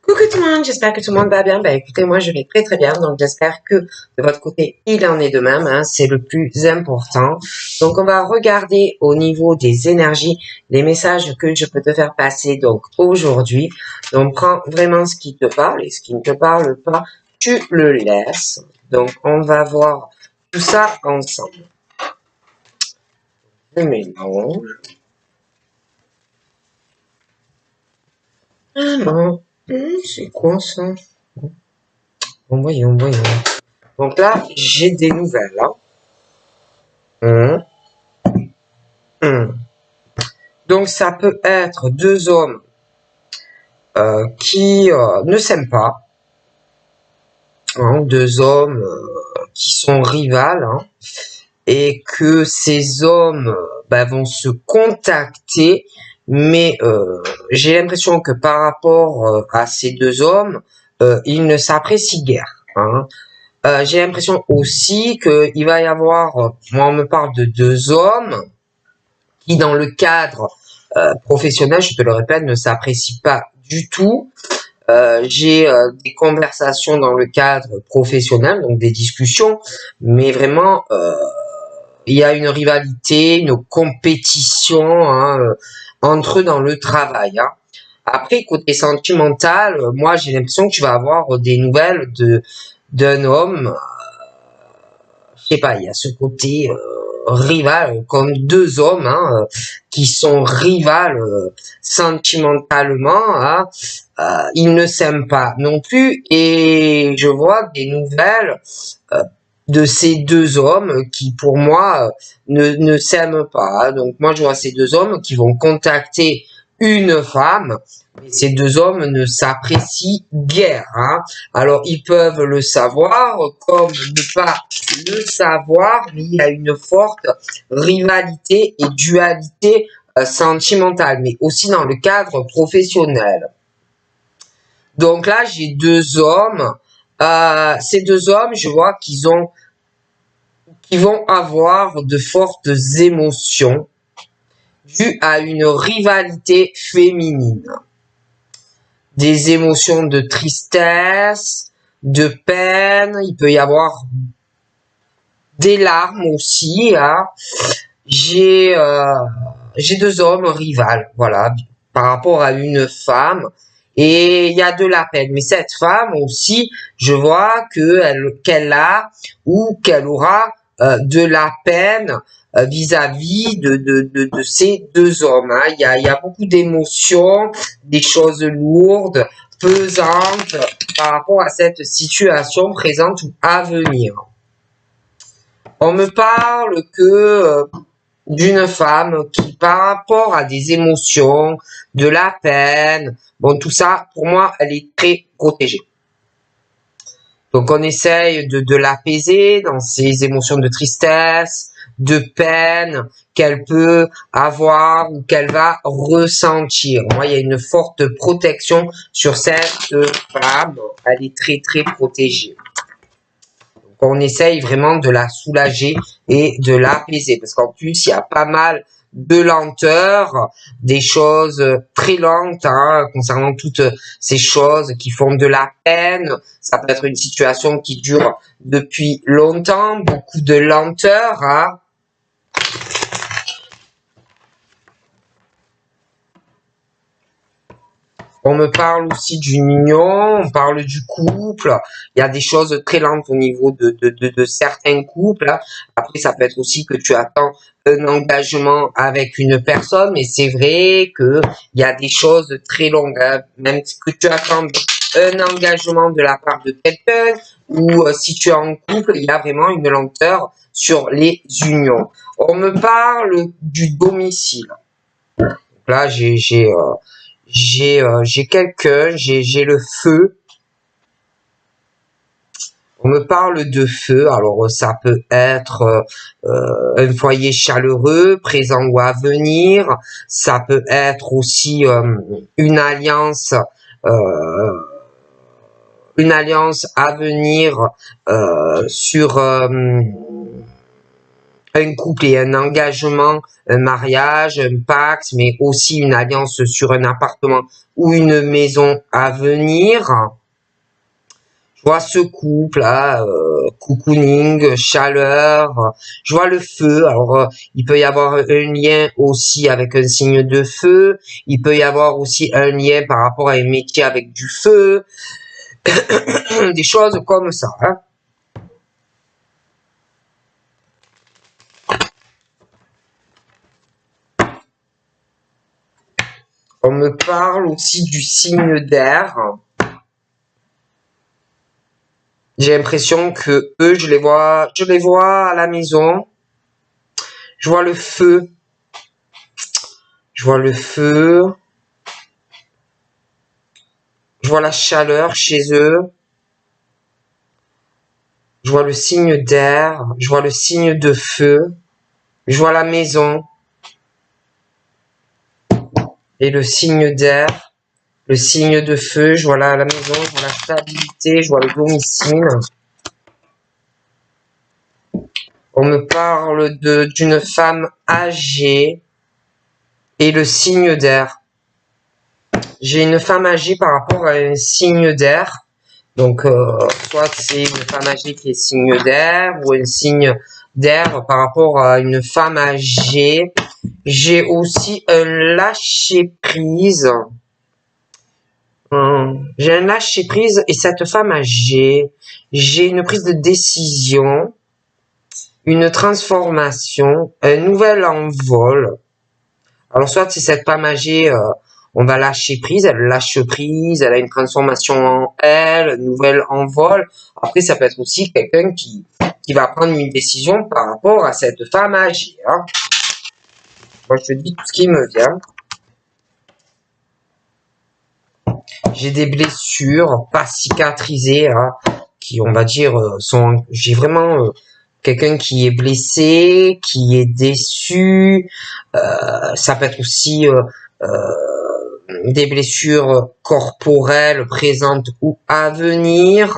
Coucou tout le monde, j'espère que tout le monde va bien. Écoutez, moi je vais très très bien, donc j'espère que de votre côté il en est de même, hein, c'est le plus important. Donc on va regarder au niveau des énergies, les messages que je peux te faire passer donc aujourd'hui. Donc prends vraiment ce qui te parle et ce qui ne te parle pas, tu le laisses. Donc on va voir tout ça ensemble. Je mélange. Ah non, c'est quoi ça? Bon, voyons. Donc là, j'ai des nouvelles. Hein. Donc ça peut être deux hommes qui ne s'aiment pas, hein, deux hommes qui sont rivales, hein, et que ces hommes vont se contacter, mais j'ai l'impression que par rapport à ces deux hommes, ils ne s'apprécient guère. Hein. J'ai l'impression aussi qu'il va y avoir, moi on me parle de deux hommes qui dans le cadre professionnel, je te le répète, ne s'apprécient pas du tout. J'ai des conversations dans le cadre professionnel, donc des discussions, mais vraiment, il y a une rivalité, une compétition, hein, entre eux dans le travail. Hein. Après, côté sentimental, moi j'ai l'impression que tu vas avoir des nouvelles d'un homme, je sais pas, il y a ce côté rival, comme deux hommes hein, qui sont rivales sentimentalement. Hein, ils ne s'aiment pas non plus et je vois des nouvelles de ces deux hommes qui pour moi ne s'aiment pas. Hein. Donc moi je vois ces deux hommes qui vont contacter une femme, mais ces deux hommes ne s'apprécient guère. Hein. Alors ils peuvent le savoir comme ne pas le savoir, mais il y a une forte rivalité et dualité sentimentale, mais aussi dans le cadre professionnel. Donc là, j'ai deux hommes. Ces deux hommes, je vois qu'ils vont avoir de fortes émotions dues à une rivalité féminine. Des émotions de tristesse, de peine, il peut y avoir des larmes aussi. Hein. J'ai deux hommes rivales, voilà, par rapport à une femme. Et il y a de la peine. Mais cette femme aussi, je vois qu'elle a ou qu'elle aura de la peine vis-à-vis de ces deux hommes. Hein. Il y a beaucoup d'émotions, des choses lourdes, pesantes par rapport à cette situation présente ou à venir. On me parle que d'une femme qui, par rapport à des émotions, de la peine, bon, tout ça, pour moi, elle est très protégée. Donc, on essaye de l'apaiser dans ses émotions de tristesse, de peine qu'elle peut avoir ou qu'elle va ressentir. Moi, il y a une forte protection sur cette femme. Elle est très, très protégée. On essaye vraiment de la soulager et de l'apaiser. Parce qu'en plus, il y a pas mal de lenteur, des choses très lentes hein, concernant toutes ces choses qui font de la peine. Ça peut être une situation qui dure depuis longtemps, beaucoup de lenteur. Hein. On me parle aussi d'une union, on parle du couple. Il y a des choses très lentes au niveau de certains couples. Après, ça peut être aussi que tu attends un engagement avec une personne, mais c'est vrai que il y a des choses très longues. Hein. Même que tu attends un engagement de la part de quelqu'un ou si tu es en couple, il y a vraiment une lenteur sur les unions. On me parle du domicile. Donc là, j'ai quelqu'un, j'ai le feu. On me parle de feu, alors ça peut être un foyer chaleureux, présent ou à venir. Ça peut être aussi une alliance à venir sur un couple et un engagement, un mariage, un pacte, mais aussi une alliance sur un appartement ou une maison à venir. Je vois ce couple là, cocooning, chaleur. Je vois le feu. Alors, il peut y avoir un lien aussi avec un signe de feu. Il peut y avoir aussi un lien par rapport à un métier avec du feu. Des choses comme ça. Hein. On me parle aussi du signe d'air. J'ai l'impression que eux, je les vois à la maison. Je vois le feu. Je vois le feu. Je vois la chaleur chez eux. Je vois le signe d'air. Je vois le signe de feu. Je vois la maison. Et le signe d'air. Le signe de feu. Je vois la maison. Je vois la stabilité. Je vois le domicile. On me parle d'une femme âgée. Et le signe d'air. J'ai une femme âgée par rapport à un signe d'air. Donc, soit c'est une femme âgée qui est signe d'air ou un signe d'air par rapport à une femme âgée. J'ai aussi un lâcher-prise. J'ai un lâcher-prise et cette femme âgée, j'ai une prise de décision, une transformation, un nouvel envol. Alors, soit c'est cette femme âgée, on va lâcher prise, elle lâche prise, elle a une transformation en elle, un nouvel envol. Après, ça peut être aussi quelqu'un qui va prendre une décision par rapport à cette femme âgée. Hein. Moi, je te dis tout ce qui me vient. J'ai des blessures pas cicatrisées, hein, qui, on va dire, sont... J'ai vraiment quelqu'un qui est blessé, qui est déçu. Ça peut être aussi... des blessures corporelles présentes ou à venir.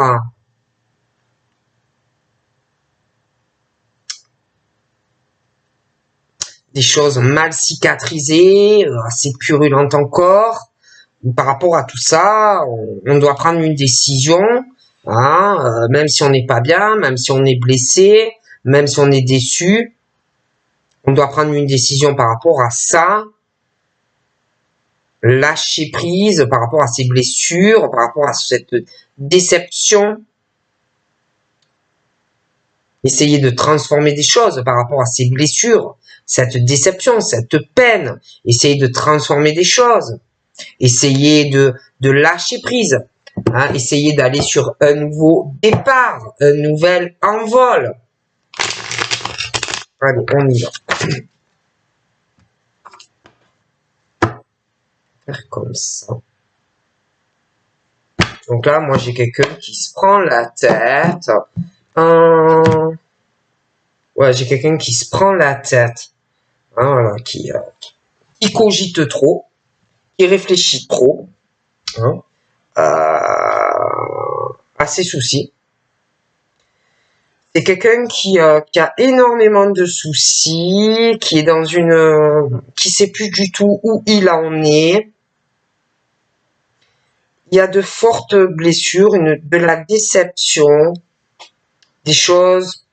Des choses mal cicatrisées, assez purulentes encore. Par rapport à tout ça, on doit prendre une décision, hein, même si on n'est pas bien, même si on est blessé, même si on est déçu. On doit prendre une décision par rapport à ça. Lâcher prise par rapport à ces blessures, par rapport à cette déception. Essayer de transformer des choses par rapport à ces blessures, cette déception, cette peine. Essayer de transformer des choses. Essayer de lâcher prise. Hein, essayer d'aller sur un nouveau départ, un nouvel envol. Allez, on y va. Faire comme ça. Donc là, moi, j'ai quelqu'un qui se prend la tête. Ouais, j'ai quelqu'un qui se prend la tête. Hein, voilà, qui cogite trop, qui réfléchit trop. Hein, à ses soucis. C'est quelqu'un qui a énormément de soucis, qui est dans qui sait plus du tout où il en est. Il y a de fortes blessures, de la déception, des choses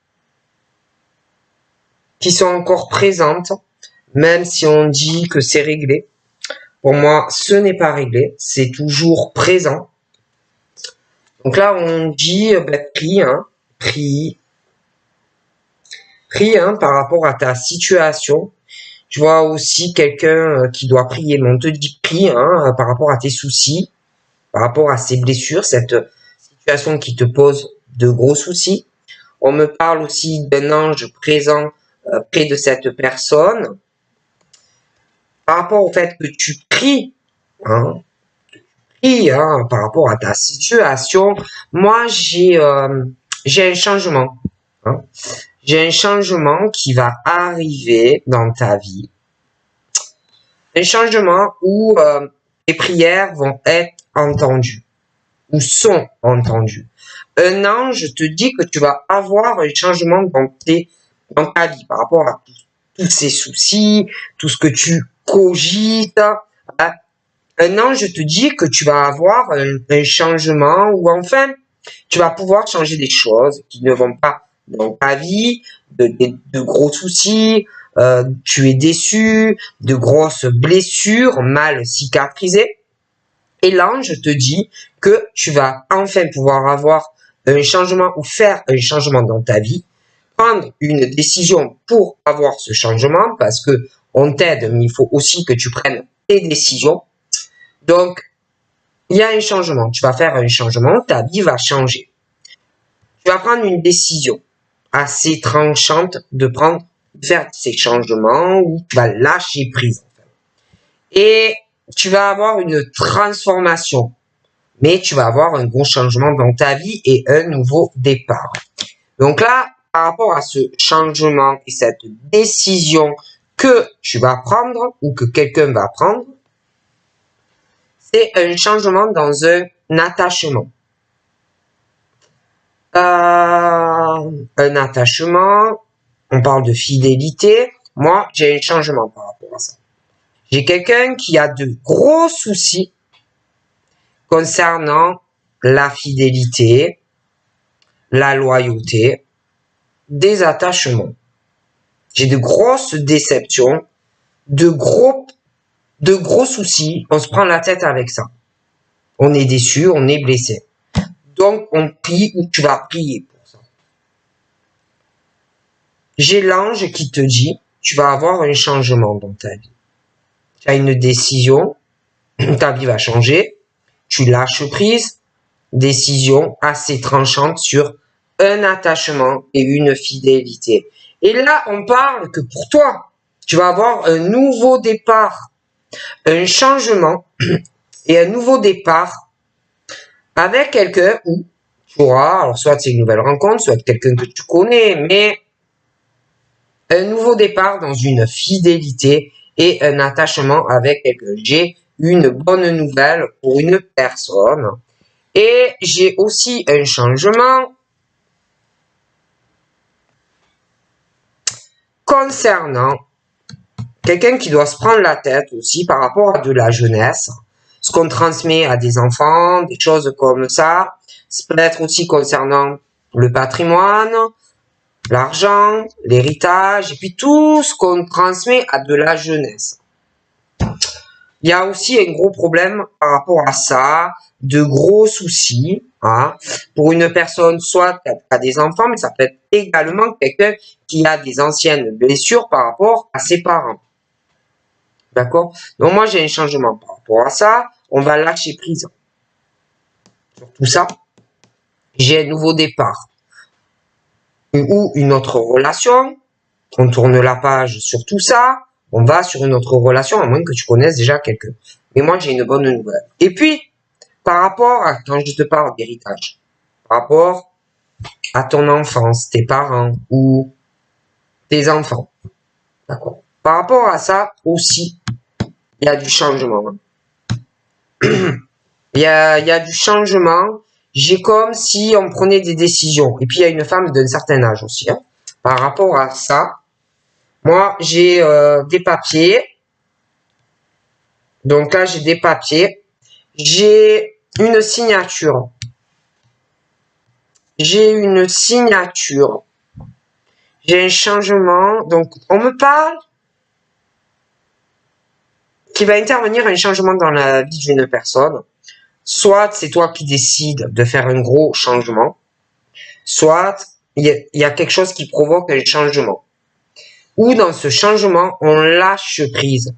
qui sont encore présentes, même si on dit que c'est réglé. Pour moi, ce n'est pas réglé, c'est toujours présent. Donc là, on dit, prie, hein, prie, hein, par rapport à ta situation. Je vois aussi quelqu'un qui doit prier, mais on te dit prie, hein, par rapport à tes soucis, par rapport à ces blessures, cette situation qui te pose de gros soucis. On me parle aussi d'un ange présent près de cette personne. Par rapport au fait que tu pries, hein, par rapport à ta situation, moi j'ai un changement. Hein. J'ai un changement qui va arriver dans ta vie. Un changement où tes prières vont être entendues ou sont entendues. Un ange te dit que tu vas avoir un changement dans tes dans ta vie par rapport à tous ces soucis, tout ce que tu cogites. Hein. Un ange te dit que tu vas avoir un changement ou enfin, tu vas pouvoir changer des choses qui ne vont pas dans ta vie, de gros soucis, tu es déçu, de grosses blessures mal cicatrisées. Et l'ange te dit que tu vas enfin pouvoir avoir un changement ou faire un changement dans ta vie, prendre une décision pour avoir ce changement parce que on t'aide, mais il faut aussi que tu prennes tes décisions. Donc, il y a un changement. Tu vas faire un changement, ta vie va changer. Tu vas prendre une décision assez tranchante de faire ces changements ou tu vas lâcher prise. Et tu vas avoir une transformation. Mais tu vas avoir un gros changement dans ta vie et un nouveau départ. Donc là, par rapport à ce changement et cette décision que tu vas prendre ou que quelqu'un va prendre, c'est un changement dans un attachement. Un attachement, on parle de fidélité. Moi, j'ai un changement par rapport à ça. J'ai quelqu'un qui a de gros soucis concernant la fidélité, la loyauté, des attachements. J'ai de grosses déceptions, de gros soucis. On se prend la tête avec ça. On est déçu, on est blessé. Donc, on prie ou tu vas prier pour ça. J'ai l'ange qui te dit, tu vas avoir un changement dans ta vie. Tu as une décision, ta vie va changer, tu lâches prise, décision assez tranchante sur un attachement et une fidélité. Et là, on parle que pour toi, tu vas avoir un nouveau départ, un changement et un nouveau départ avec quelqu'un où tu auras, alors soit c'est une nouvelle rencontre, soit quelqu'un que tu connais, mais un nouveau départ dans une fidélité et un attachement avec quelqu'un. J'ai une bonne nouvelle pour une personne et j'ai aussi un changement concernant quelqu'un qui doit se prendre la tête aussi par rapport à de la jeunesse, ce qu'on transmet à des enfants, des choses comme ça. Ça peut être aussi concernant le patrimoine, l'argent, l'héritage, et puis tout ce qu'on transmet à de la jeunesse. Il y a aussi un gros problème par rapport à ça, de gros soucis, hein, pour une personne, soit qui a des enfants, mais ça peut être également quelqu'un qui a des anciennes blessures par rapport à ses parents. D'accord? Donc moi, j'ai un changement par rapport à ça. On va lâcher prise sur tout ça. J'ai un nouveau départ. Ou une autre relation. On tourne la page sur tout ça. On va sur une autre relation, à moins que tu connaisses déjà quelqu'un. Mais moi, j'ai une bonne nouvelle. Et puis, par rapport à, quand je te parle d'héritage, par rapport à ton enfance, tes parents ou tes enfants. D'accord? Par rapport à ça aussi, il y a du changement. Il y a du changement. J'ai comme si on prenait des décisions. Et puis, il y a une femme d'un certain âge aussi. Hein. Par rapport à ça, moi, j'ai des papiers. Donc là, j'ai des papiers. J'ai une signature. J'ai une signature. J'ai un changement. Donc, on me parle qu'il va intervenir un changement dans la vie d'une personne. Soit c'est toi qui décides de faire un gros changement, soit il y a quelque chose qui provoque un changement. Ou dans ce changement, on lâche prise.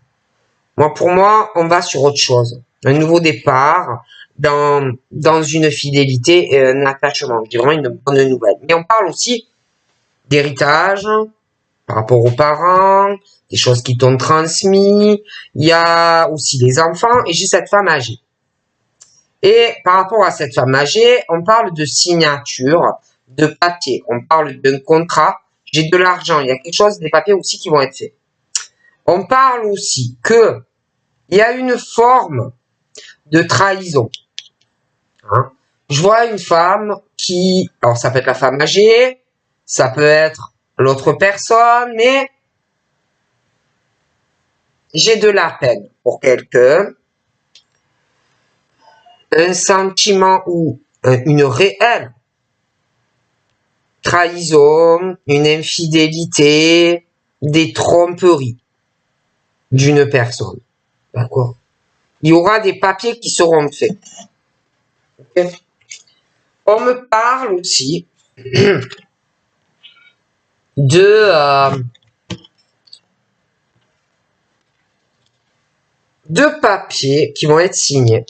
Pour moi, on va sur autre chose. Un nouveau départ dans une fidélité et un attachement. C'est vraiment une bonne nouvelle. Mais on parle aussi d'héritage par rapport aux parents, des choses qui t'ont transmis. Il y a aussi les enfants et j'ai cette femme âgée. Et par rapport à cette femme âgée, on parle de signature, de papier, on parle d'un contrat, j'ai de l'argent, il y a quelque chose, des papiers aussi qui vont être faits. On parle aussi que il y a une forme de trahison. Hein. Je vois une femme qui, alors ça peut être la femme âgée, ça peut être l'autre personne, mais j'ai de la peine pour quelqu'un, un sentiment ou une réelle trahison, une infidélité, des tromperies d'une personne. D'accord? Il y aura des papiers qui seront faits. Okay? On me parle aussi de papiers qui vont être signés.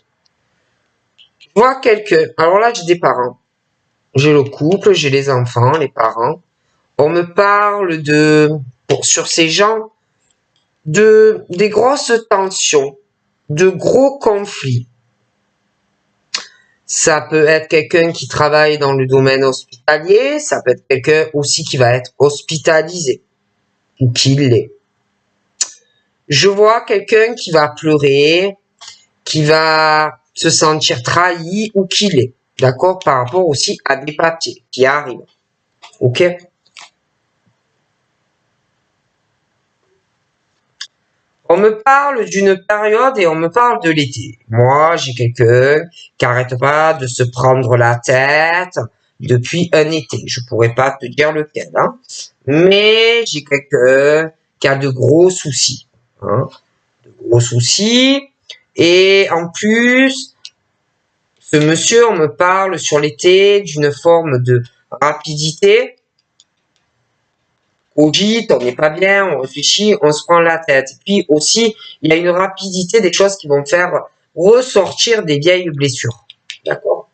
Je vois quelqu'un. Alors là, j'ai des parents. J'ai le couple, j'ai les enfants, les parents. On me parle sur ces gens, des grosses tensions, de gros conflits. Ça peut être quelqu'un qui travaille dans le domaine hospitalier, ça peut être quelqu'un aussi qui va être hospitalisé, ou qui l'est. Je vois quelqu'un qui va pleurer, qui va se sentir trahi, ou qui l'est. D'accord? Par rapport aussi à des papiers qui arrivent. Ok? On me parle d'une période et on me parle de l'été. Moi, j'ai quelqu'un qui arrête pas de se prendre la tête depuis un été. Je pourrais pas te dire lequel, hein. Mais j'ai quelqu'un qui a de gros soucis, hein. De gros soucis. Et en plus, ce monsieur, on me parle sur l'été d'une forme de rapidité. Cogite, on n'est pas bien, on réfléchit, on se prend la tête. Puis aussi, il y a une rapidité des choses qui vont faire ressortir des vieilles blessures. D'accord?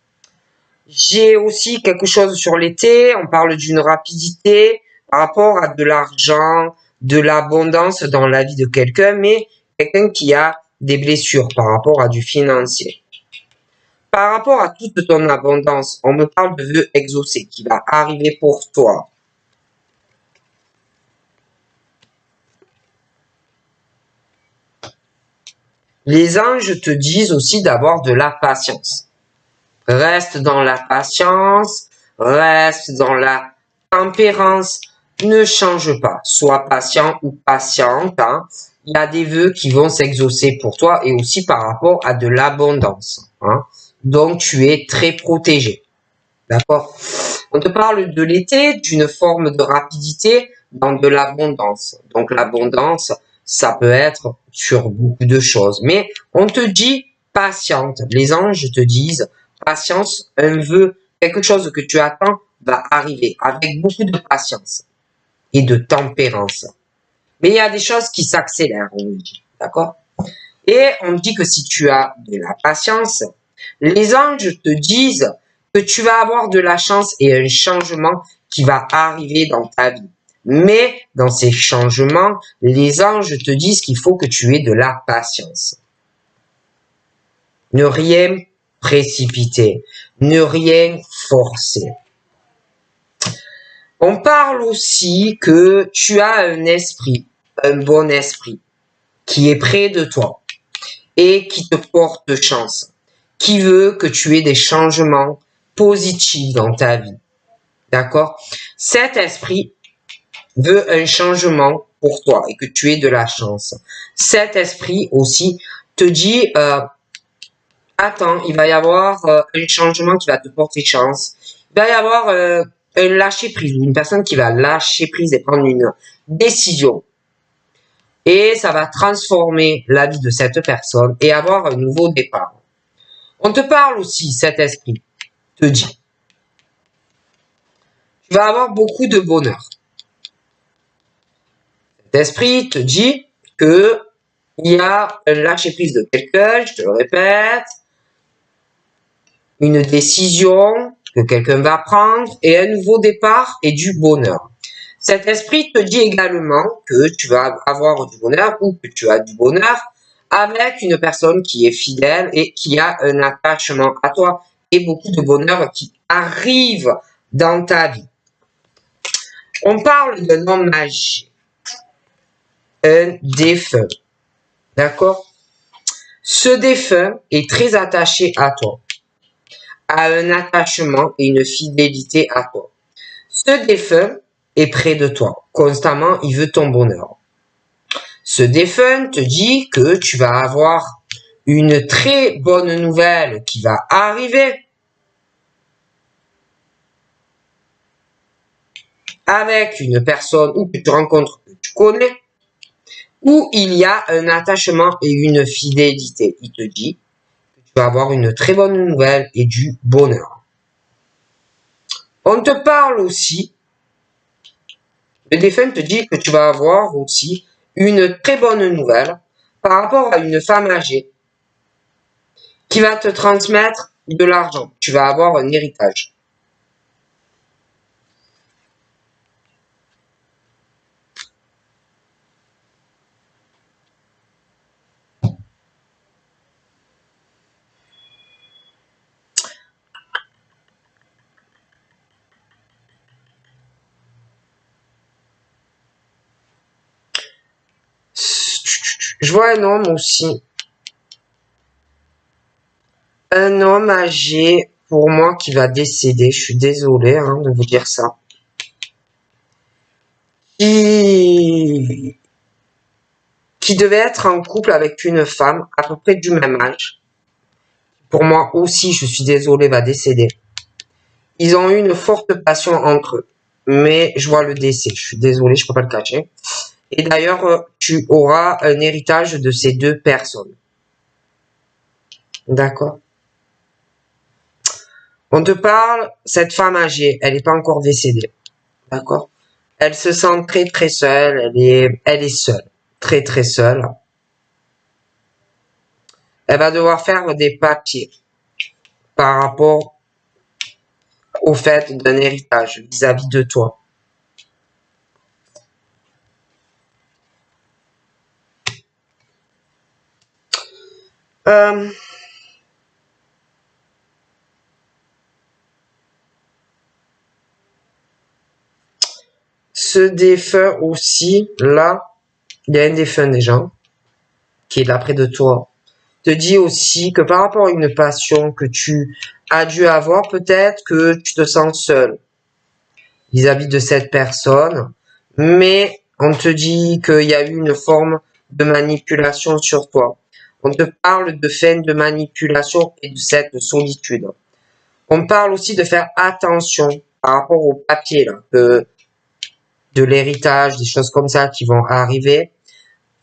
J'ai aussi quelque chose sur l'été, on parle d'une rapidité par rapport à de l'argent, de l'abondance dans la vie de quelqu'un, mais quelqu'un qui a des blessures par rapport à du financier. Par rapport à toute ton abondance, on me parle de vœux exaucés qui va arriver pour toi. Les anges te disent aussi d'avoir de la patience. Reste dans la patience, reste dans la tempérance, ne change pas. Sois patient ou patiente, hein. Il y a des vœux qui vont s'exaucer pour toi et aussi par rapport à de l'abondance, hein. Donc tu es très protégé. D'accord? On te parle de l'été, d'une forme de rapidité dans de l'abondance. Donc l'abondance, ça peut être sur beaucoup de choses. Mais on te dit patiente. Les anges te disent patience, un vœu, quelque chose que tu attends va arriver avec beaucoup de patience et de tempérance. Mais il y a des choses qui s'accélèrent, on me dit. D'accord? Et on dit que si tu as de la patience, les anges te disent que tu vas avoir de la chance et un changement qui va arriver dans ta vie. Mais dans ces changements, les anges te disent qu'il faut que tu aies de la patience. Ne rien précipiter, ne rien forcer. On parle aussi que tu as un esprit, un bon esprit, qui est près de toi et qui te porte chance, qui veut que tu aies des changements positifs dans ta vie. D'accord? Cet esprit veut un changement pour toi et que tu aies de la chance. Cet esprit aussi te dit, attends, il va y avoir un changement qui va te porter chance. Il va y avoir un lâcher prise ou une personne qui va lâcher prise et prendre une décision. Et ça va transformer la vie de cette personne et avoir un nouveau départ. On te parle aussi, cet esprit te dit, tu vas avoir beaucoup de bonheur. Cet esprit te dit que il y a un lâcher prise de quelqu'un, je te le répète, une décision que quelqu'un va prendre et un nouveau départ et du bonheur. Cet esprit te dit également que tu vas avoir du bonheur ou que tu as du bonheur avec une personne qui est fidèle et qui a un attachement à toi et beaucoup de bonheur qui arrive dans ta vie. On parle d'un homme âgé, un défunt, d'accord? Ce défunt est très attaché à toi, a un attachement et une fidélité à toi. Ce défunt est près de toi. Constamment, il veut ton bonheur. Ce défunt te dit que tu vas avoir une très bonne nouvelle qui va arriver avec une personne ou que tu rencontres, que tu connais, où il y a un attachement et une fidélité. Il te dit que tu vas avoir une très bonne nouvelle et du bonheur. On te parle aussi, le défunt te dit que tu vas avoir aussi une très bonne nouvelle par rapport à une femme âgée qui va te transmettre de l'argent. Tu vas avoir un héritage. Je vois un homme aussi. Un homme âgé, pour moi, qui va décéder. Je suis désolé de vous dire ça. Qui devait être en couple avec une femme à peu près du même âge. Pour moi aussi, je suis désolé, va décéder. Ils ont eu une forte passion entre eux. Mais je vois le décès. Je suis désolé, je peux pas le cacher. Et d'ailleurs, tu auras un héritage de ces deux personnes. D'accord? On te parle, cette femme âgée, elle n'est pas encore décédée. D'accord? Elle se sent très très seule, elle est seule. Très très seule. Elle va devoir faire des papiers par rapport au fait d'un héritage vis-à-vis de toi. Ce défunt aussi, là, il y a un défunt déjà, qui est là près de toi, te dit aussi que par rapport à une passion que tu as dû avoir, peut-être que tu te sens seul vis-à-vis de cette personne, mais on te dit qu'il y a eu une forme de manipulation sur toi. On te parle de fin de manipulation et de cette solitude. On parle aussi de faire attention par rapport au papier, là, de l'héritage, des choses comme ça qui vont arriver.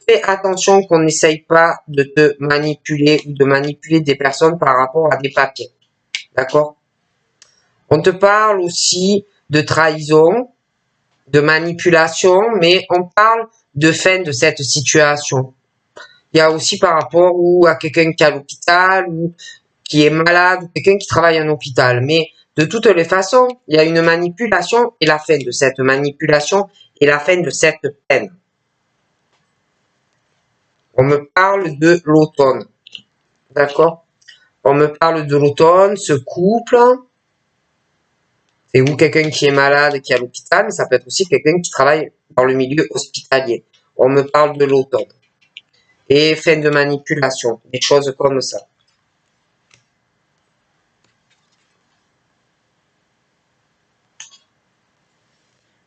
Fais attention qu'on n'essaye pas de te manipuler ou de manipuler des personnes par rapport à des papiers. D'accord? On te parle aussi de trahison, de manipulation, mais on parle de fin de cette situation. Il y a aussi par rapport à quelqu'un qui est à l'hôpital ou qui est malade ou quelqu'un qui travaille en hôpital. Mais de toutes les façons, il y a une manipulation et la fin de cette manipulation et la fin de cette peine. On me parle de l'automne. D'accord? On me parle de l'automne, ce couple. C'est ou quelqu'un qui est malade, qui est à l'hôpital, mais ça peut être aussi quelqu'un qui travaille dans le milieu hospitalier. On me parle de l'automne. Et fin de manipulation, des choses comme ça.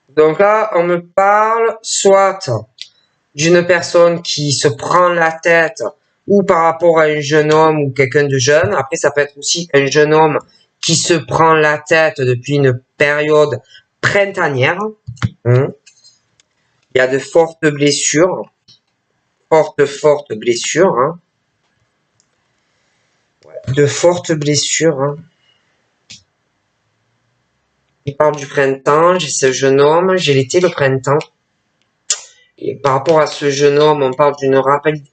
Donc là, on me parle soit d'une personne qui se prend la tête ou par rapport à un jeune homme ou quelqu'un de jeune. Après, ça peut être aussi un jeune homme qui se prend la tête depuis une période printanière. Il y a de fortes blessures. Fortes blessures. De fortes blessures. Il parle du printemps, j'ai ce jeune homme, j'ai l'été, le printemps. Et par rapport à ce jeune homme, on parle d'une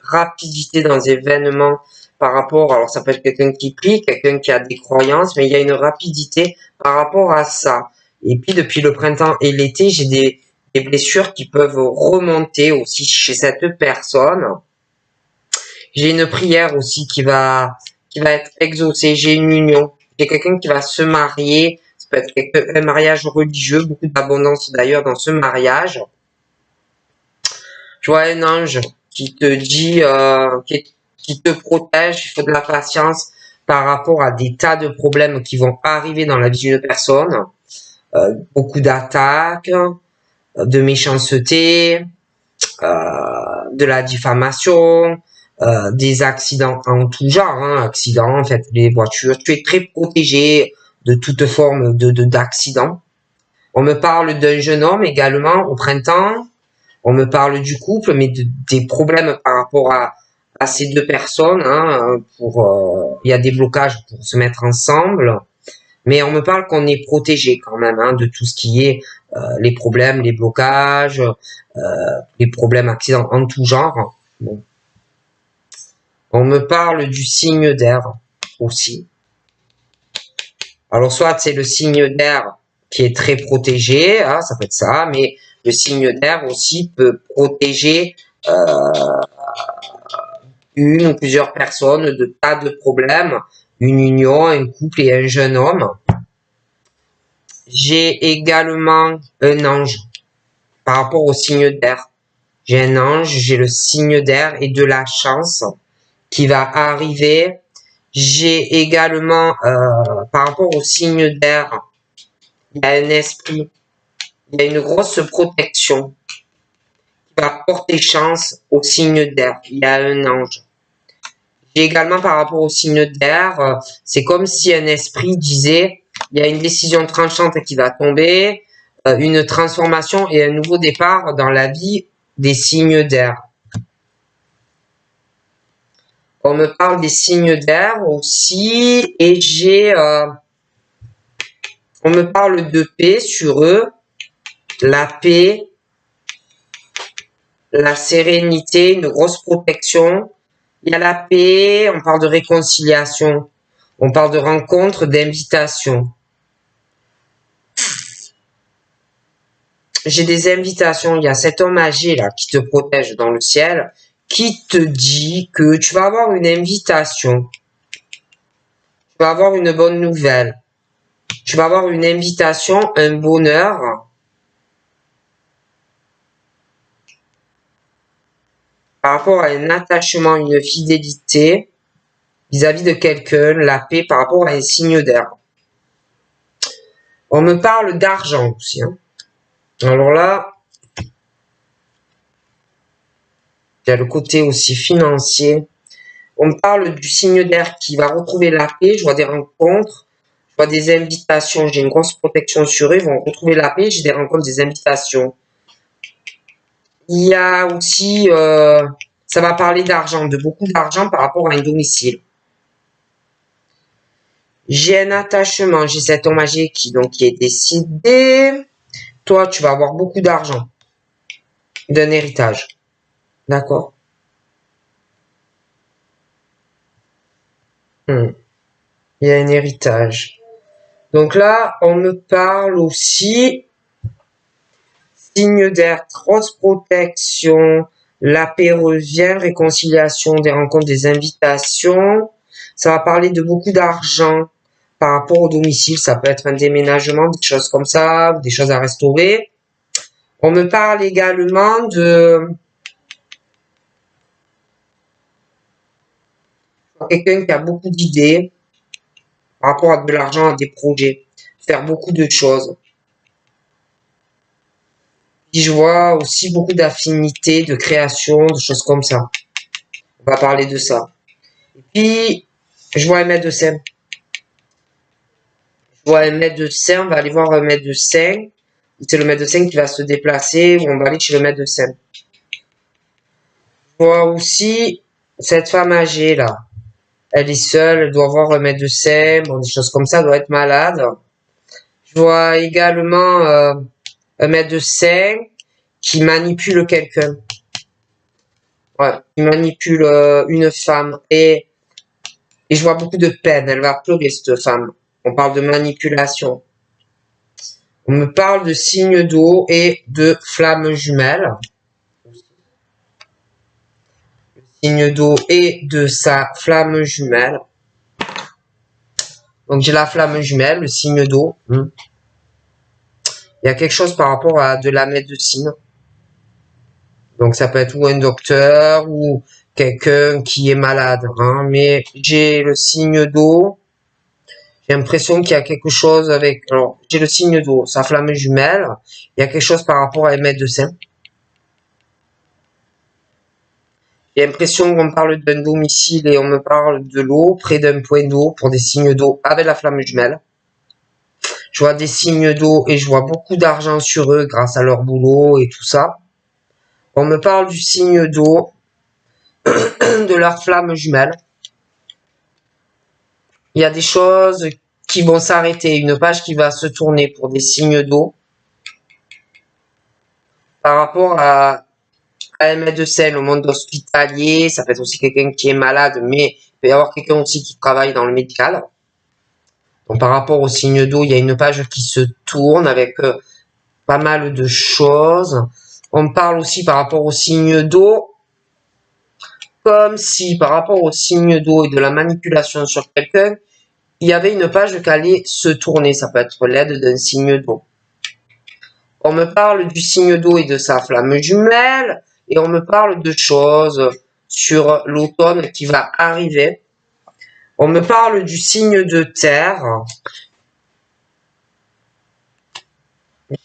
rapidité dans les événements par rapport, alors ça peut être quelqu'un qui prie, quelqu'un qui a des croyances, mais il y a une rapidité par rapport à ça. Et puis depuis le printemps et l'été, j'ai des blessures qui peuvent remonter aussi chez cette personne. J'ai une prière aussi qui va être exaucée, j'ai une union, j'ai quelqu'un qui va se marier, ça peut être un mariage religieux, beaucoup d'abondance d'ailleurs dans ce mariage. Tu vois un ange qui te dit, qui te protège, il faut de la patience par rapport à des tas de problèmes qui vont arriver dans la vie d'une personne, beaucoup d'attaques, de méchanceté, de la diffamation, des accidents en tout genre, hein, accidents, en fait, les voitures. Tu es très protégé de toute forme d'accident. On me parle d'un jeune homme également au printemps. On me parle du couple, mais des problèmes par rapport à ces deux personnes. Hein, il y a des blocages pour se mettre ensemble. Mais on me parle qu'on est protégé quand même hein, de tout ce qui est les problèmes, les blocages, les problèmes accidents en tout genre. Bon. On me parle du signe d'air aussi. Alors soit c'est le signe d'air qui est très protégé, hein, ça peut être ça, mais le signe d'air aussi peut protéger une ou plusieurs personnes de tas de problèmes, une union, un couple et un jeune homme. J'ai également un ange par rapport au signe d'air. J'ai un ange, j'ai le signe d'air et de la chance qui va arriver. J'ai également, par rapport au signe d'air, il y a un esprit, il y a une grosse protection qui va porter chance au signe d'air. Il y a un ange. J'ai également par rapport au signe d'air, c'est comme si un esprit disait, il y a une décision tranchante qui va tomber, une transformation et un nouveau départ dans la vie des signes d'air. On me parle des signes d'air aussi et on me parle de paix sur eux, la paix, la sérénité, une grosse protection. Il y a la paix, on parle de réconciliation, on parle de rencontre, d'invitation. J'ai des invitations, il y a cet homme âgé là qui te protège dans le ciel, qui te dit que tu vas avoir une invitation, tu vas avoir une bonne nouvelle, tu vas avoir une invitation, un bonheur, par rapport à un attachement, une fidélité vis-à-vis de quelqu'un, la paix par rapport à un signe d'air. On me parle d'argent aussi. Hein. Alors là, il y a le côté aussi financier. On me parle du signe d'air qui va retrouver la paix. Je vois des rencontres, je vois des invitations. J'ai une grosse protection sur eux. Ils vont retrouver la paix. J'ai des rencontres, des invitations. Il y a aussi, ça va parler d'argent, de beaucoup d'argent par rapport à un domicile. J'ai un attachement, j'ai cet homme âgé qui est décidé. Toi, tu vas avoir beaucoup d'argent, d'un héritage. D'accord? Il y a un héritage. Donc là, on me parle aussi signe d'air, grosse protection, la paix revient, réconciliation, des rencontres, des invitations. Ça va parler de beaucoup d'argent par rapport au domicile. Ça peut être un déménagement, des choses comme ça, ou des choses à restaurer. On me parle également de quelqu'un qui a beaucoup d'idées par rapport à de l'argent, à des projets, faire beaucoup de choses. Puis je vois aussi beaucoup d'affinités, de création, de choses comme ça. On va parler de ça. Et puis, je vois un médecin. Je vois un médecin, on va aller voir un médecin. C'est le médecin qui va se déplacer, ou on va aller chez le médecin. Je vois aussi cette femme âgée là. Elle est seule, elle doit voir un médecin, bon, des choses comme ça, elle doit être malade. Je vois également un médecin qui manipule quelqu'un. Ouais, il manipule une femme et je vois beaucoup de peine. Elle va pleurer cette femme. On parle de manipulation. On me parle de signes d'eau et de flammes jumelles. Le signe d'eau et de sa flamme jumelle. Donc j'ai la flamme jumelle, le signe d'eau. Il y a quelque chose par rapport à de la médecine. Donc ça peut être ou un docteur ou quelqu'un qui est malade. Hein, mais j'ai le signe d'eau. J'ai l'impression qu'il y a quelque chose avec... Alors, j'ai le signe d'eau, sa flamme jumelle. Il y a quelque chose par rapport à un médecin. J'ai l'impression qu'on parle d'un domicile et on me parle de l'eau, près d'un point d'eau, pour des signes d'eau avec la flamme jumelle. Je vois des signes d'eau et je vois beaucoup d'argent sur eux grâce à leur boulot et tout ça. On me parle du signe d'eau, de leur flamme jumelle. Il y a des choses qui vont s'arrêter, une page qui va se tourner pour des signes d'eau par rapport à un médecin au monde hospitalier. Ça peut être aussi quelqu'un qui est malade, mais il peut y avoir quelqu'un aussi qui travaille dans le médical. Donc par rapport au signe d'eau, il y a une page qui se tourne avec pas mal de choses. On parle aussi par rapport au signe d'eau, comme si par rapport au signe d'eau et de la manipulation sur quelqu'un, il y avait une page qui allait se tourner. Ça peut être l'aide d'un signe d'eau. On me parle du signe d'eau et de sa flamme jumelle, et on me parle de choses sur l'automne qui va arriver. On me parle du signe de terre.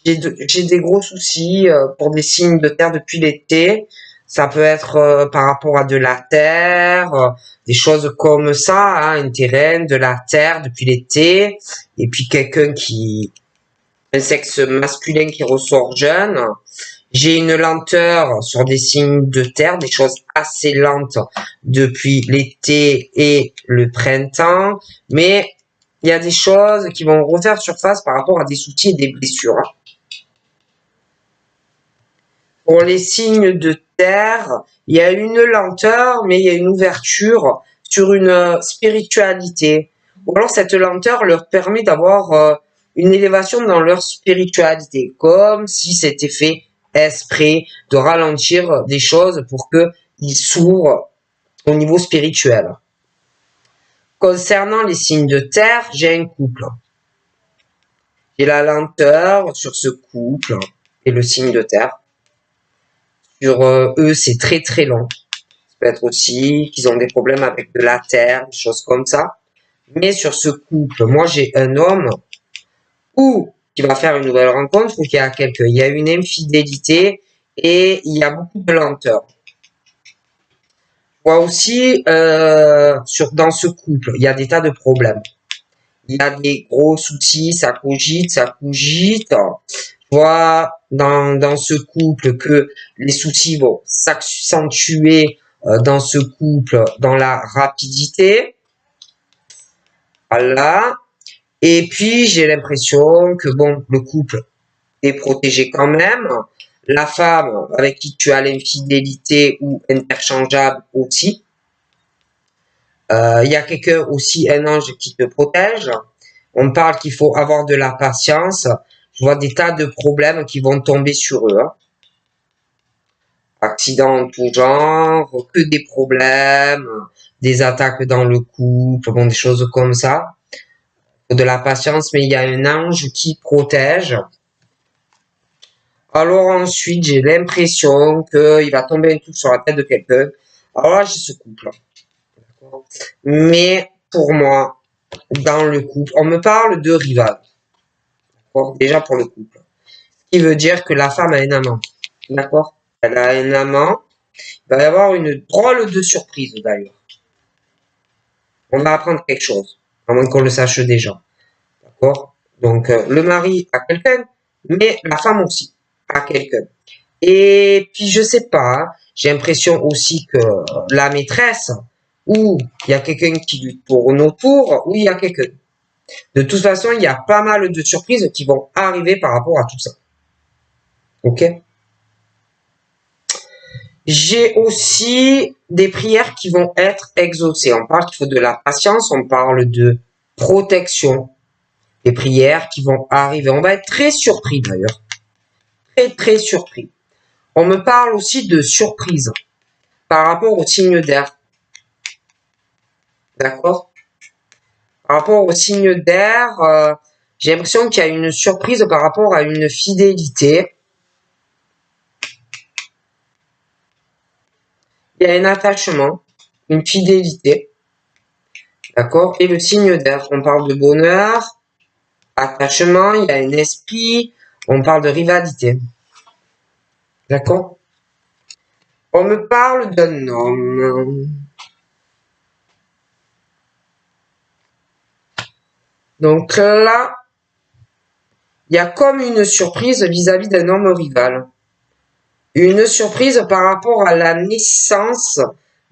J'ai des gros soucis pour des signes de terre depuis l'été. Ça peut être par rapport à de la terre, des choses comme ça, hein, un terrain, de la terre depuis l'été, et puis quelqu'un qui, un sexe masculin qui ressort jeune. J'ai une lenteur sur des signes de terre, des choses assez lentes depuis l'été et le printemps, mais il y a des choses qui vont refaire surface par rapport à des soucis et des blessures. Pour les signes de terre, il y a une lenteur, mais il y a une ouverture sur une spiritualité. Ou alors cette lenteur leur permet d'avoir une élévation dans leur spiritualité, comme si c'était fait exprès de ralentir des choses pour qu'ils s'ouvrent au niveau spirituel. Concernant les signes de terre, j'ai un couple. J'ai la lenteur sur ce couple et le signe de terre. Sur eux, c'est très très long. Ça peut être aussi qu'ils ont des problèmes avec de la terre, des choses comme ça. Mais sur ce couple, moi j'ai un homme ou qui va faire une nouvelle rencontre ou qui a il y a une infidélité et il y a beaucoup de lenteur. Je vois aussi dans ce couple, il y a des tas de problèmes. Il y a des gros soucis, ça cogite, ça cougite. Je vois dans ce couple que les soucis vont s'accentuer dans ce couple dans la rapidité. Voilà. Et puis j'ai l'impression que bon, le couple est protégé quand même. La femme avec qui tu as l'infidélité ou interchangeable aussi. Il y a quelqu'un aussi, un ange qui te protège. On parle qu'il faut avoir de la patience. Je vois des tas de problèmes qui vont tomber sur eux. Hein. Accidents en tout genre, que des problèmes, des attaques dans le couple, bon, des choses comme ça. De la patience, mais il y a un ange qui protège. Alors ensuite, j'ai l'impression qu'il va tomber un truc sur la tête de quelqu'un. Alors là, j'ai ce couple. Mais pour moi, dans le couple, on me parle de rival. Déjà pour le couple. Ce qui veut dire que la femme a un amant. D'accord? Elle a un amant. Il va y avoir une drôle de surprise d'ailleurs. On va apprendre quelque chose. À moins qu'on le sache déjà. D'accord? Donc le mari a quelqu'un, mais la femme aussi a quelqu'un. Et puis je sais pas, j'ai l'impression aussi que la maîtresse, ou il y a quelqu'un qui lui tourne autour, ou il y a quelqu'un. De toute façon, il y a pas mal de surprises qui vont arriver par rapport à tout ça. Ok? J'ai aussi des prières qui vont être exaucées. On parle qu'il faut de la patience, on parle de protection. Des prières qui vont arriver. On va être très surpris d'ailleurs. Très très surpris. On me parle aussi de surprise par rapport au signe d'air. D'accord? Par rapport au signe d'air, j'ai l'impression qu'il y a une surprise par rapport à une fidélité. Il y a un attachement, une fidélité. D'accord? Et le signe d'air, on parle de bonheur, attachement, il y a un esprit, on parle de rivalité. D'accord? On me parle d'un homme. Donc là, il y a comme une surprise vis-à-vis d'un homme rival. Une surprise par rapport à la naissance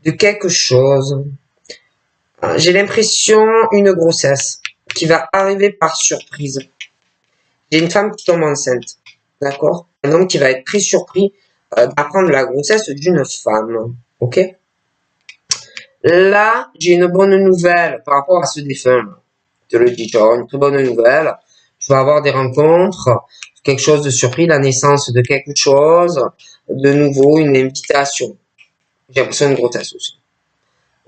de quelque chose. J'ai l'impression une grossesse qui va arriver par surprise. J'ai une femme qui tombe enceinte. D'accord? Un homme qui va être très surpris d'apprendre la grossesse d'une femme. Ok? Là, j'ai une bonne nouvelle par rapport à ce défunt. Je te le dis, tu vas avoir une très bonne nouvelle. Tu vas avoir des rencontres, quelque chose de surpris, la naissance de quelque chose de nouveau, une invitation. J'ai l'impression d'une grossesse aussi.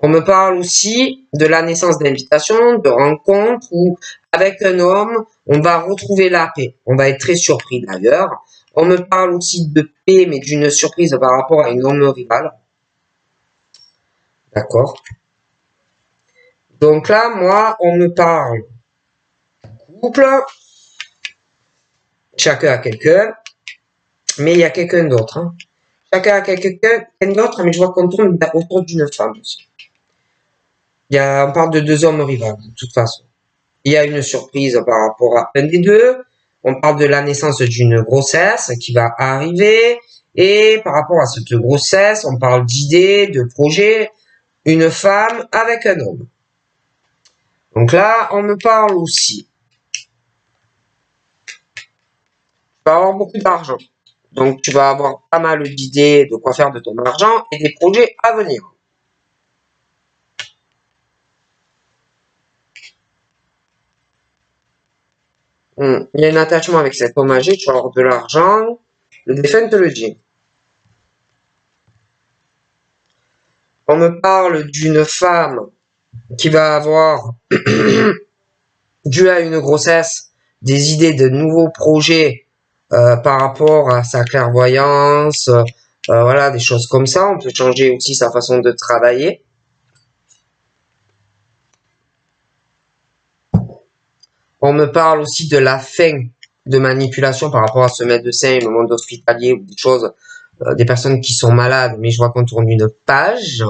On me parle aussi de la naissance d'invitations, de rencontres où, avec un homme, on va retrouver la paix. On va être très surpris d'ailleurs. On me parle aussi de paix, mais d'une surprise par rapport à une homme rivale. D'accord? Donc là, moi, on me parle couple, chacun a quelqu'un, mais il y a quelqu'un d'autre. Hein. Chacun a quelqu'un d'autre, mais je vois qu'on tourne autour d'une femme aussi. On parle de deux hommes rivales, de toute façon. Il y a une surprise par rapport à un des deux. On parle de la naissance d'une grossesse qui va arriver. Et par rapport à cette grossesse, on parle d'idées, de projets. Une femme avec un homme. Donc là, on me parle aussi. Tu vas avoir beaucoup d'argent. Donc tu vas avoir pas mal d'idées de quoi faire de ton argent et des projets à venir. Il y a un attachement avec cet homme âgé, tu vas avoir de l'argent. Le défunt te le dit. On me parle d'une femme qui va avoir, dû à une grossesse, des idées de nouveaux projets par rapport à sa clairvoyance, voilà, des choses comme ça. On peut changer aussi sa façon de travailler. On me parle aussi de la fin de manipulation par rapport à ce médecin, le monde hospitalier ou des choses, des personnes qui sont malades, mais je vois qu'on tourne une page.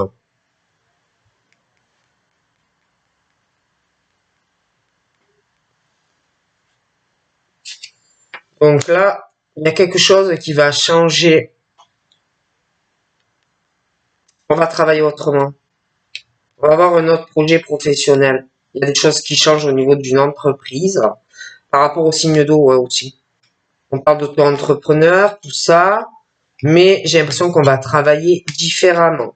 Donc là, il y a quelque chose qui va changer. On va travailler autrement. On va avoir un autre projet professionnel. Il y a des choses qui changent au niveau d'une entreprise. Par rapport au signe d'eau, ouais, aussi. On parle d'auto-entrepreneur, tout ça. Mais j'ai l'impression qu'on va travailler différemment.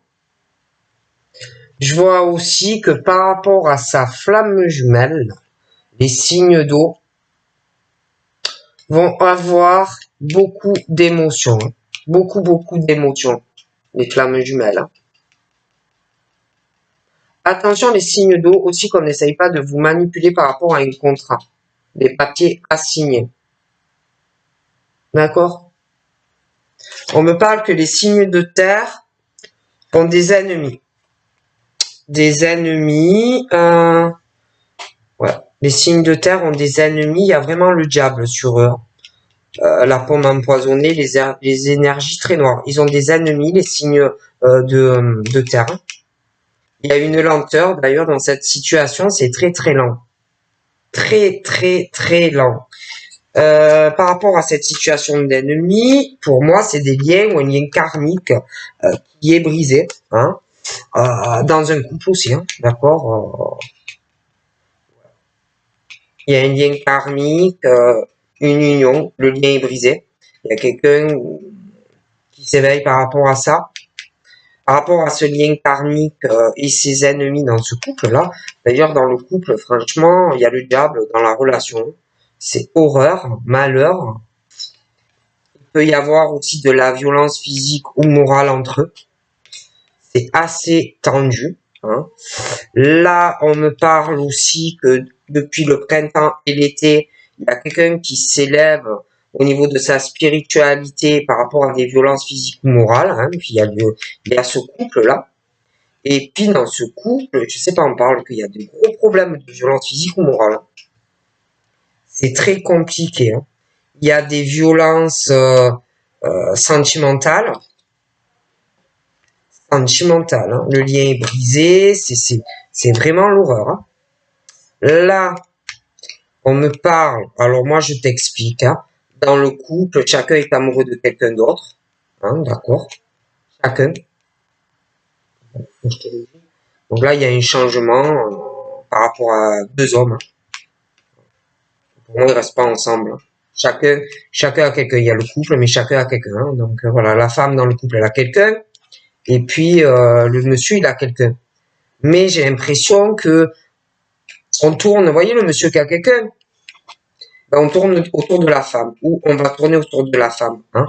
Je vois aussi que par rapport à sa flamme jumelle, les signes d'eau vont avoir beaucoup d'émotions. Beaucoup d'émotions. Les flammes jumelles. Hein. Attention les signes d'eau aussi qu'on n'essaye pas de vous manipuler par rapport à un contrat. Des papiers à signer. D'accord? On me parle que les signes de terre ont des ennemis. Des ennemis. Ouais. Les signes de terre ont des ennemis. Il y a vraiment le diable sur eux. La pomme empoisonnée, les énergies très noires. Ils ont des ennemis, les signes de terre. Il y a une lenteur d'ailleurs dans cette situation, c'est très lent. Très lent. Par rapport à cette situation d'ennemi, pour moi, c'est des liens ou un lien karmique qui est brisé, hein, dans un couple aussi, hein, d'accord. Il y a un lien karmique, une union, le lien est brisé. Il y a quelqu'un qui s'éveille par rapport à ça, par rapport à ce lien karmique et ses ennemis dans ce couple-là. D'ailleurs, dans le couple, franchement, il y a le diable dans la relation. C'est horreur, malheur. Il peut y avoir aussi de la violence physique ou morale entre eux. C'est assez tendu. Hein. Là, on me parle aussi que depuis le printemps et l'été, il y a quelqu'un qui s'élève au niveau de sa spiritualité par rapport à des violences physiques ou morales. Hein. Puis il y a ce couple-là. Et puis dans ce couple, je sais pas, on parle qu'il y a de gros problèmes de violence physique ou morale. C'est très compliqué. Hein. Il y a des violences sentimentales. Sentimentales. Hein. Le lien est brisé. C'est vraiment l'horreur. Hein. Là, on me parle. Alors moi, je t'explique. Hein. Dans le couple, chacun est amoureux de quelqu'un d'autre. Hein, d'accord. Chacun. Donc là, il y a un changement par rapport à deux hommes. Pour moi, ils restent pas ensemble. Chacun a quelqu'un. Il y a le couple, mais chacun a quelqu'un. Hein. Donc voilà, la femme dans le couple, elle a quelqu'un. Et puis le monsieur, il a quelqu'un. Mais j'ai l'impression que on tourne. Vous voyez le monsieur qui a quelqu'un, ben, on tourne autour de la femme. Ou on va tourner autour de la femme. Hein.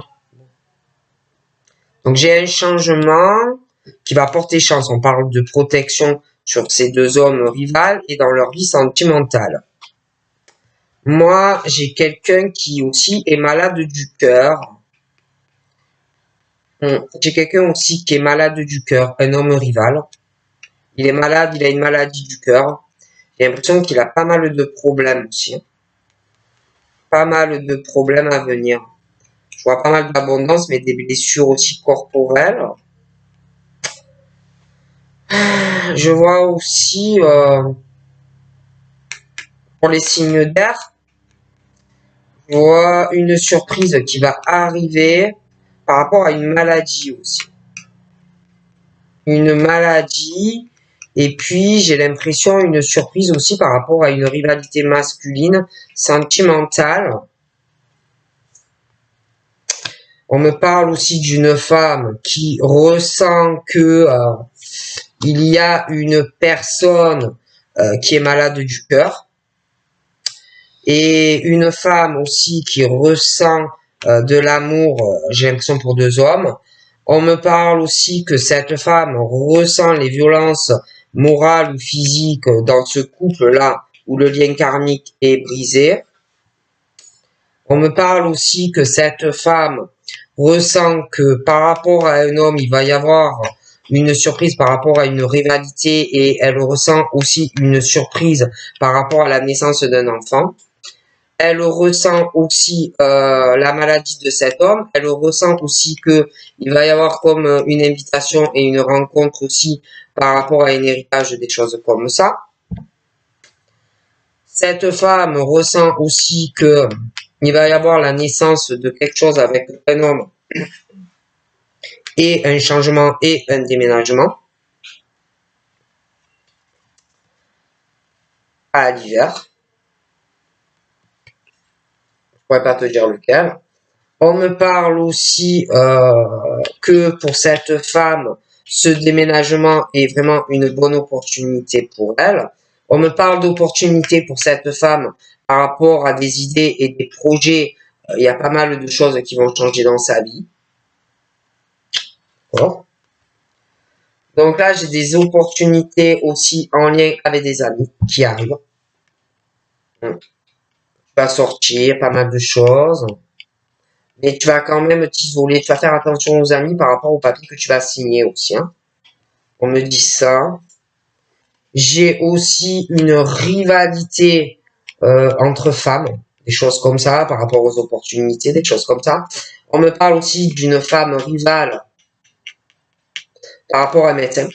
Donc j'ai un changement qui va porter chance. On parle de protection sur ces deux hommes rivales et dans leur vie sentimentale. Moi, j'ai quelqu'un qui aussi est malade du cœur. J'ai quelqu'un aussi qui est malade du cœur, un homme rival. Il est malade, il a une maladie du cœur. J'ai l'impression qu'il a pas mal de problèmes aussi. Pas mal de problèmes à venir. Je vois pas mal d'abondance, mais des blessures aussi corporelles. Je vois aussi, pour les signes d'air, je vois une surprise qui va arriver par rapport à une maladie aussi. Une maladie, et puis j'ai l'impression une surprise aussi par rapport à une rivalité masculine, sentimentale. On me parle aussi d'une femme qui ressent que il y a une personne qui est malade du cœur et une femme aussi qui ressent de l'amour, j'ai l'impression pour deux hommes. On me parle aussi que cette femme ressent les violences morales ou physiques dans ce couple-là où le lien karmique est brisé. On me parle aussi que cette femme ressent que par rapport à un homme, il va y avoir une surprise par rapport à une rivalité et elle ressent aussi une surprise par rapport à la naissance d'un enfant. Elle ressent aussi la maladie de cet homme. Elle ressent aussi que il va y avoir comme une invitation et une rencontre aussi par rapport à un héritage, des choses comme ça. Cette femme ressent aussi que il va y avoir la naissance de quelque chose avec un homme et un changement et un déménagement à l'hiver. Je pourrais pas te dire lequel. On me parle aussi que pour cette femme, ce déménagement est vraiment une bonne opportunité pour elle. On me parle d'opportunité pour cette femme par rapport à des idées et des projets. Il y a pas mal de choses qui vont changer dans sa vie. D'accord. Donc là, j'ai des opportunités aussi en lien avec des amis qui arrivent. Tu vas sortir, pas mal de choses. Mais tu vas quand même t'isoler. Tu vas faire attention aux amis par rapport au papier que tu vas signer aussi. Hein. On me dit ça. J'ai aussi une rivalité entre femmes. Des choses comme ça par rapport aux opportunités, des choses comme ça. On me parle aussi d'une femme rivale par rapport à un médecin.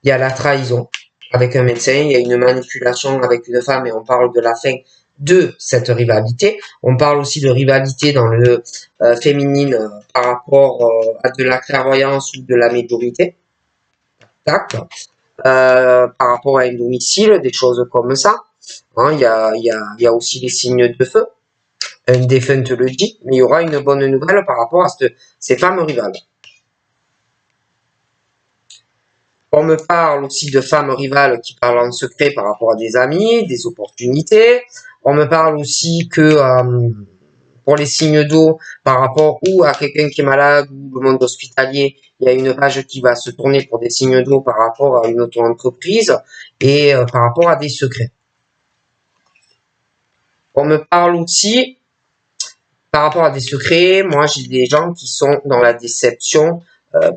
Il y a la trahison avec un médecin. Il y a une manipulation avec une femme et on parle de la fin de cette rivalité. On parle aussi de rivalité dans le féminine par rapport à de la clairvoyance ou de la médiumnité. Tac. Par rapport à un domicile, des choses comme ça. Hein, il y a aussi les signes de feu. Un défunt te le dit, mais il y aura une bonne nouvelle par rapport à ces femmes rivales. On me parle aussi de femmes rivales qui parlent en secret par rapport à des amis, des opportunités. On me parle aussi que pour les signes d'eau, par rapport ou à quelqu'un qui est malade ou le monde hospitalier, il y a une page qui va se tourner pour des signes d'eau par rapport à une auto-entreprise et par rapport à des secrets. On me parle aussi par rapport à des secrets. Moi, j'ai des gens qui sont dans la déception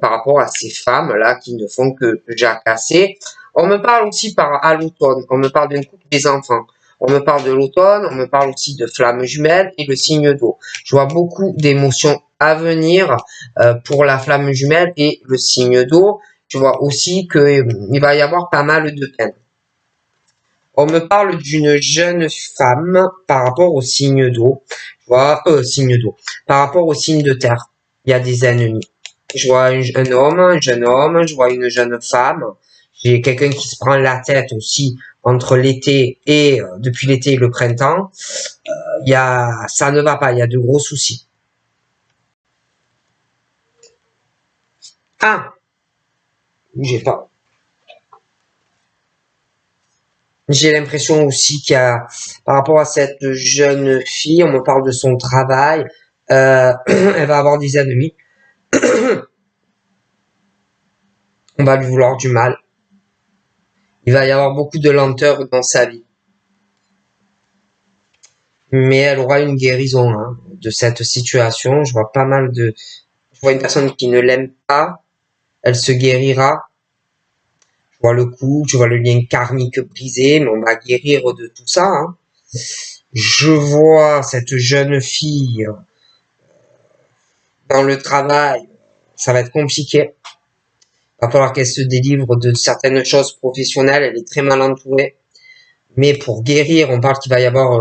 par rapport à ces femmes-là qui ne font que jacasser. On me parle aussi à l'automne, on me parle d'une couple des enfants. On me parle de l'automne, on me parle aussi de flammes jumelles et le signe d'eau. Je vois beaucoup d'émotions à venir pour la flamme jumelle et le signe d'eau. Je vois aussi qu'il va y avoir pas mal de peine. On me parle d'une jeune femme par rapport au signe d'eau. Je vois, signe d'eau. Par rapport au signe de terre, il y a des ennemis. Je vois un homme, un jeune homme, je vois une jeune femme. J'ai quelqu'un qui se prend la tête aussi entre l'été et depuis l'été et le printemps. Ça ne va pas, il y a de gros soucis. Ah, j'ai pas. J'ai l'impression aussi qu'il y a, par rapport à cette jeune fille, on me parle de son travail, elle va avoir des ennemis. On va lui vouloir du mal. Il va y avoir beaucoup de lenteur dans sa vie. Mais elle aura une guérison hein, de cette situation. Je vois pas mal de... Je vois une personne qui ne l'aime pas. Elle se guérira. Je vois le coup, je vois le lien karmique brisé, mais on va guérir de tout ça. Hein. Je vois cette jeune fille dans le travail. Ça va être compliqué. Il va falloir qu'elle se délivre de certaines choses professionnelles. Elle est très mal entourée. Mais pour guérir, on parle qu'il va y avoir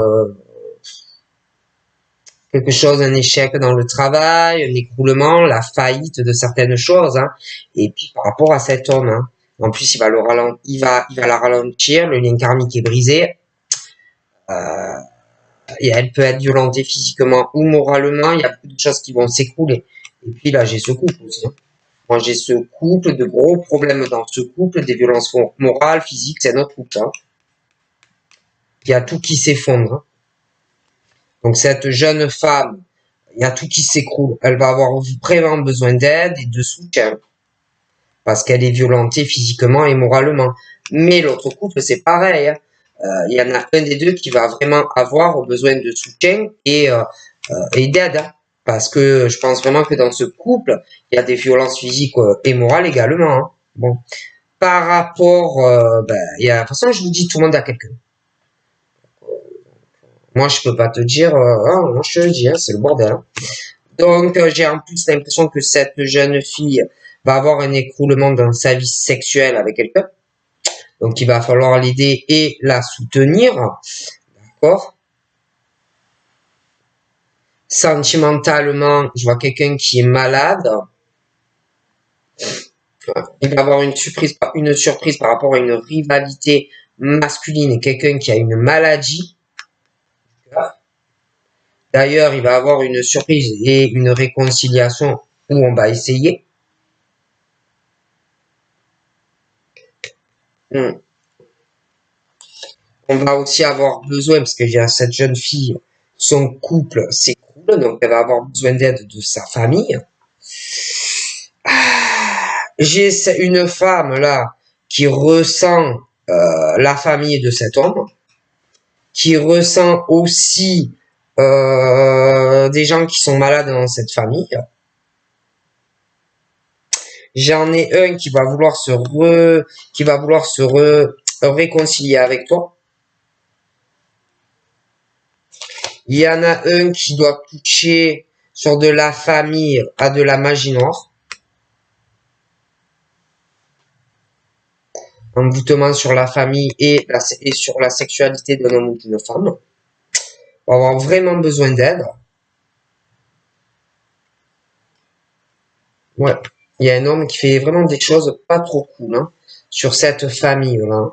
quelque chose, un échec dans le travail, un écroulement, la faillite de certaines choses. Hein. Et puis par rapport à cet homme, hein, en plus il va la ralentir, le lien karmique est brisé. Et elle peut être violentée physiquement ou moralement. Il y a beaucoup de choses qui vont s'écrouler. Et puis là, j'ai ce couple aussi. Hein. Moi, j'ai ce couple, de gros problèmes dans ce couple, des violences morales, physiques, c'est notre couple. Hein. Il y a tout qui s'effondre. Hein. Donc cette jeune femme, il y a tout qui s'écroule. Elle va avoir vraiment besoin d'aide et de soutien parce qu'elle est violentée physiquement et moralement. Mais l'autre couple, c'est pareil. Hein. Il y en a un des deux qui va vraiment avoir besoin de soutien et d'aide. Hein. Parce que je pense vraiment que dans ce couple, il y a des violences physiques et morales également. Hein. Bon, par rapport, de toute façon, je vous dis, tout le monde a quelqu'un. Moi, je peux pas te dire, moi, je te le dis, hein, c'est le bordel. Hein. Donc, j'ai en plus l'impression que cette jeune fille va avoir un écroulement dans sa vie sexuelle avec quelqu'un. Donc, il va falloir l'aider et la soutenir. D'accord? Sentimentalement, je vois quelqu'un qui est malade. Il va avoir une surprise par rapport à une rivalité masculine et quelqu'un qui a une maladie. D'ailleurs, il va avoir une surprise et une réconciliation où on va essayer. On va aussi avoir besoin, parce qu'il y a cette jeune fille, son couple s'écroule, donc elle va avoir besoin d'aide de sa famille. J'ai une femme là qui ressent la famille de cet homme, qui ressent aussi des gens qui sont malades dans cette famille. J'en ai un qui va vouloir réconcilier avec toi. Il y en a un qui doit toucher sur de la famille à de la magie noire. Envoûtement sur la famille et sur la sexualité d'un homme ou d'une femme. On va avoir vraiment besoin d'aide. Ouais. Il y a un homme qui fait vraiment des choses pas trop cool, hein, sur cette famille-là.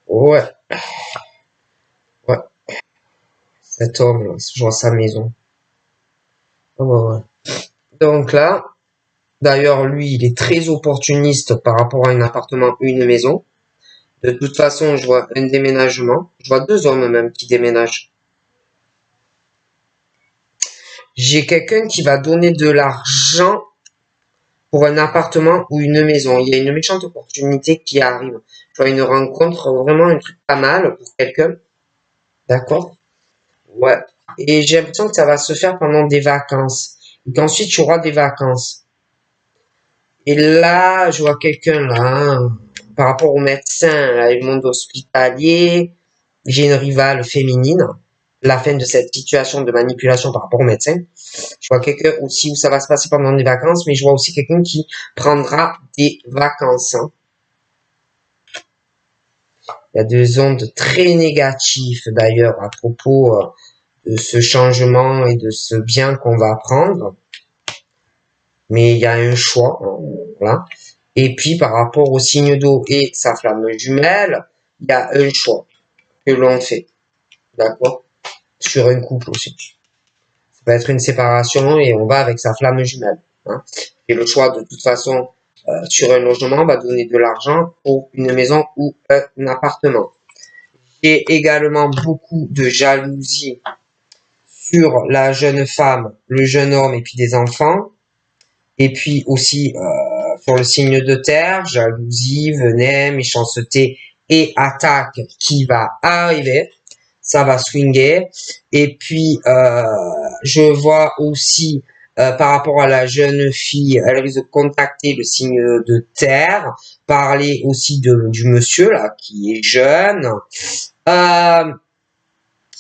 Ouais. Ouais. Cet homme-là, je vois sa maison. Ouais. Donc là, d'ailleurs, lui, il est très opportuniste par rapport à un appartement ou une maison. De toute façon, je vois un déménagement. Je vois deux hommes même qui déménagent. J'ai quelqu'un qui va donner de l'argent pour un appartement ou une maison. Il y a une méchante opportunité qui arrive. Je vois une rencontre, vraiment un truc pas mal pour quelqu'un. D'accord? Ouais. Et j'ai l'impression que ça va se faire pendant des vacances. Et qu'ensuite, tu auras des vacances. Et là, je vois quelqu'un là, hein, par rapport au médecin, là, et le monde hospitalier, j'ai une rivale féminine. La fin de cette situation de manipulation par rapport au médecin. Je vois quelqu'un aussi où ça va se passer pendant des vacances, mais je vois aussi quelqu'un qui prendra des vacances, hein. Il y a des ondes très négatives d'ailleurs à propos de ce changement et de ce bien qu'on va prendre. Mais il y a un choix, hein, voilà. Et puis par rapport au signe d'eau et sa flamme jumelle, il y a un choix que l'on fait, d'accord? Sur un couple aussi. Ça peut être une séparation et on va avec sa flamme jumelle, hein. Et le choix de toute façon sur un logement va donner de l'argent pour une maison ou un appartement. J'ai également beaucoup de jalousie sur la jeune femme, le jeune homme et puis des enfants. Et puis aussi sur le signe de terre, jalousie, venin, méchanceté et attaque qui va arriver. Ça va swinger. Et puis je vois aussi par rapport à la jeune fille, elle risque de contacter le signe de terre, parler aussi du monsieur là qui est jeune. Euh,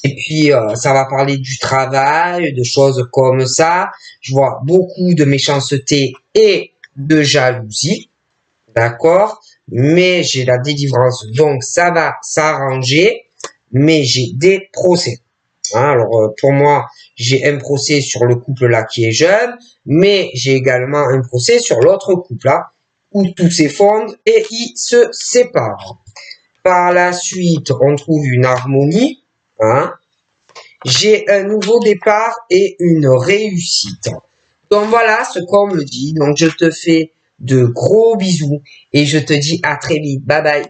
et puis, ça va parler du travail, de choses comme ça. Je vois beaucoup de méchanceté et de jalousie, d'accord? Mais j'ai la délivrance, donc ça va s'arranger, mais j'ai des procès, hein. Alors, pour moi, j'ai un procès sur le couple là qui est jeune, mais j'ai également un procès sur l'autre couple là, où tout s'effondre et ils se séparent. Par la suite, on trouve une harmonie, hein. J'ai un nouveau départ et une réussite. Donc voilà ce qu'on me dit. Donc je te fais de gros bisous et je te dis à très vite. Bye bye.